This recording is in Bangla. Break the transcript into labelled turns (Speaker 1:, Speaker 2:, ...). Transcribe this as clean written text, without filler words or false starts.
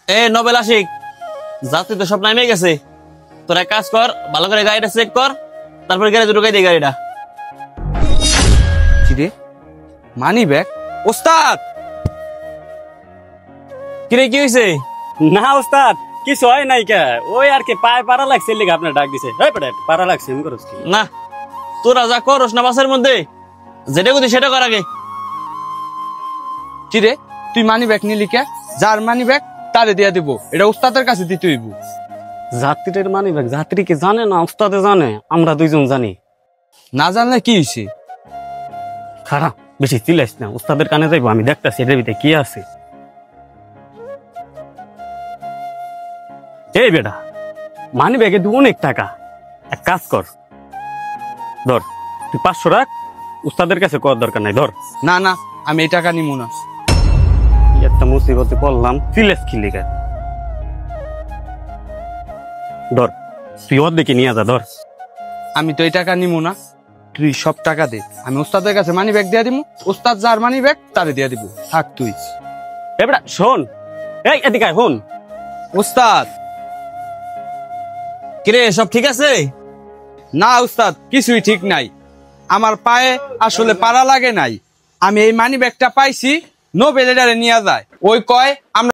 Speaker 1: এ নোবেল আশিক, যাত্রী তো সব নামে গেছে। তোর এক কাজ কর, ভালো করে গাড়িটা চেক কর, তারপর গ্যারেজে ঢুকাই দে গাড়িটা।
Speaker 2: কিরে মানি ব্যাগ? ওস্তাদ!
Speaker 1: কিরে কি হয়েছে?
Speaker 3: না ওস্তাদ, কিছু হয় নাই কে, ওই আর কি পায়ে পাড়া লাগছে লিখে আপনার ডাক দিছে। এই বেটা পাড়া লাগছে আমি করছ কি?
Speaker 1: না, তোরা যা করস না বাসের মধ্যে, যেটা করছি সেটা কর আগে।
Speaker 2: কিরে তুই মানি ব্যাগ নিলি কে? যার মানি ব্যাগ তারে দিয়া দিব, এটা ওস্তাদের কাছে দিতে হইব।
Speaker 3: যাত্রীর মানি ব্যাগ যাত্রী কি জানে না ওস্তাদে জানে? আমরা দুইজন জানি।
Speaker 2: না জানলে কি হইছে?
Speaker 3: খারাপ বেশি চিল্লাইস না, ওস্তাদের কানে যাইবো, আমি দেখতাছি এটার ভিতরে কি আছে। এই বেটা মানি ব্যাগে দু অনেক টাকা, এক কাজ কর, ধর তুই 500 রাখ, উস্তাদের কাছে কর দরকার নাই, ধর।
Speaker 2: না না, আমি এই টাকা নিব না।
Speaker 3: একটা মুসিবতে পড়লাম, চিল্লাস খিলি গা, ধর তুই ওর দিকে নিয়ে যা, ধর।
Speaker 2: আমি তো এই টাকা নিব না, তুই সব টাকা দে, আমি ওস্তাদের কাছে মানি ব্যাগ দিয়া দিব, ওস্তাদ যার মানি ব্যাগ তারে দিয়া দিব, থাক তুই।
Speaker 3: এই বেটা শোন, এই এদিকে আয়, শোন।
Speaker 2: ওস্তাদ!
Speaker 1: কিরে সব ঠিক আছে?
Speaker 2: না ওস্তাদ, কিছুই ঠিক নাই, আমার পায়ে আসলে পাড়া লাগে নাই। আমি এই মানি ব্যাগটা পাইছি, নোবেল এটারে নিয়ে যায়, ওই কয় আমরা